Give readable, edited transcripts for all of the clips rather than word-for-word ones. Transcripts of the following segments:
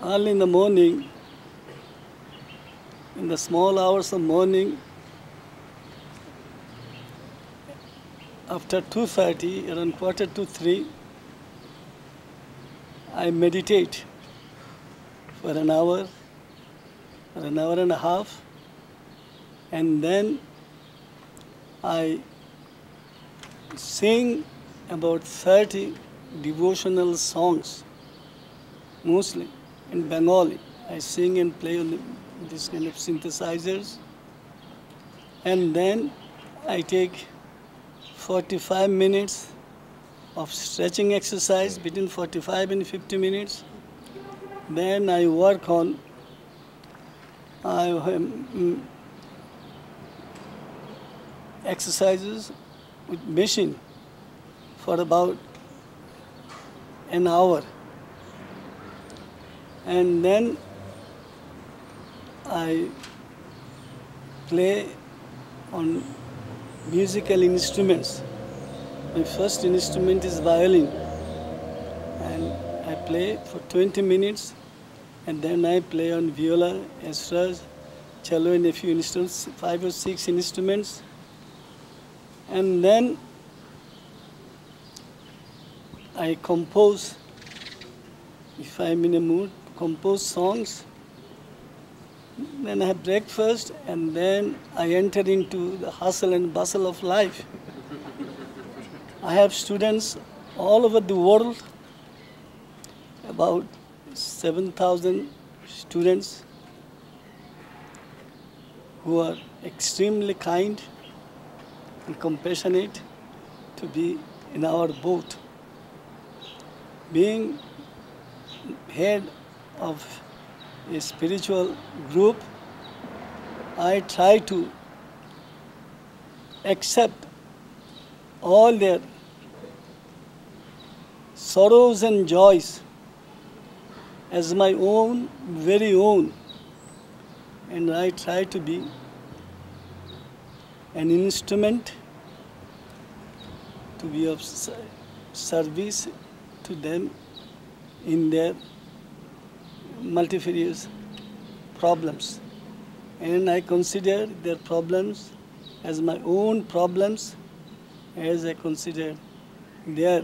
Early in the morning, in the small hours of morning, after 2:30, around quarter to 3, I meditate for an hour and a half, and then I sing about 30 devotional songs, mostly in Bengali. I sing and play on this kind of synthesizers, and then I take 45 minutes of stretching exercise, between 45 and 50 minutes. Then I work on exercises with machine for about an hour. And then I play on musical instruments. My first instrument is violin, and I play for 20 minutes, and then I play on viola, estras, cello, and a few instruments, 5 or 6 instruments. And then I compose, if I'm in a mood, compose songs. Then I have breakfast, and then I enter into the hustle and bustle of life. I have students all over the world, about 7,000 students who are extremely kind and compassionate to be in our boat. Being head of a spiritual group, I try to accept all their sorrows and joys as my own, very own, and I try to be an instrument to be of service to them in their multifarious problems. And I consider their problems as my own problems, as I consider their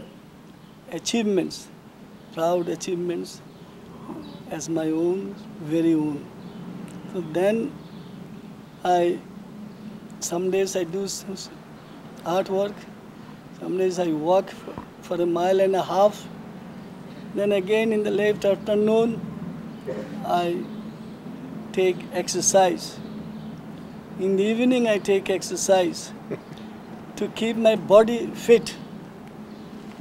achievements, proud achievements, as my own, very own. So then some days I do artwork, some days I walk for a mile and a half. Then again in the late afternoon, I take exercise. In the evening, I take exercise to keep my body fit.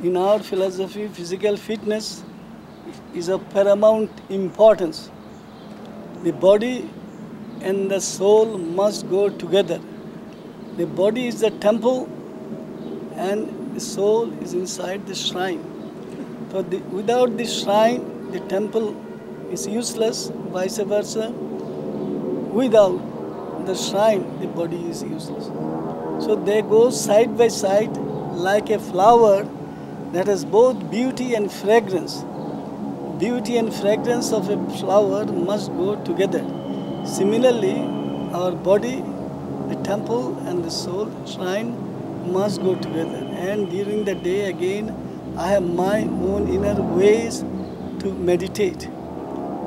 In our philosophy, physical fitness is of paramount importance. The body and the soul must go together. The body is the temple, and the soul is inside the shrine. So without the shrine, the temple is useless, vice versa. Without the shrine, the body is useless. So they go side by side like a flower that has both beauty and fragrance. Beauty and fragrance of a flower must go together. Similarly, our body, the temple, and the soul, shrine, must go together. And during the day again, I have my own inner ways to meditate,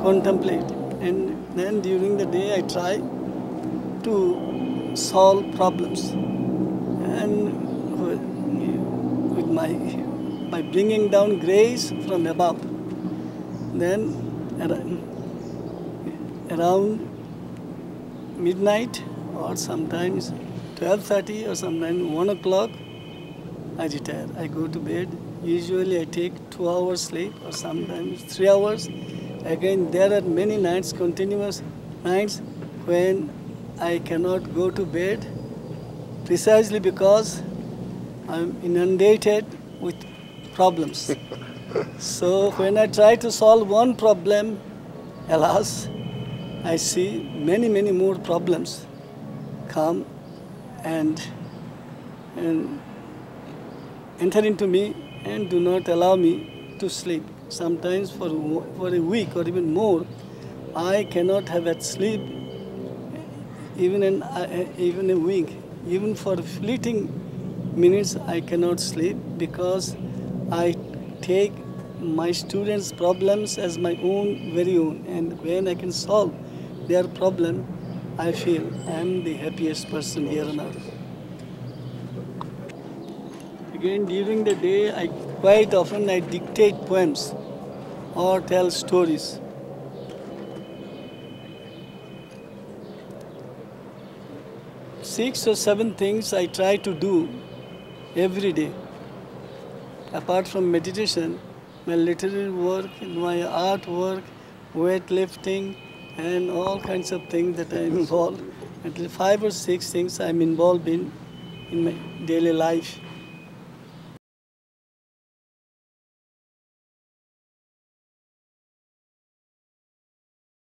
contemplate. And then during the day, I try to solve problems. And by bringing down grace from above. Then around midnight, or sometimes 12:30, or sometimes 1 o'clock, I retire. I go to bed. Usually I take 2 hours sleep, or sometimes 3 hours. Again, there are many nights, continuous nights, when I cannot go to bed, precisely because I'm inundated with problems. So when I try to solve one problem, alas, I see many, many more problems come and enter into me and do not allow me to sleep. sometimes for a week or even more, I cannot have at sleep even a week. Even for fleeting minutes, I cannot sleep because I take my students' problems as my own, very own. And when I can solve their problem, I feel I am the happiest person here on earth. Again, during the day, quite often I dictate poems or tell stories. Six or seven things I try to do every day. Apart from meditation, my literary work, my art work, weightlifting, and all kinds of things that I'm involved. At least 5 or 6 things I'm involved in my daily life.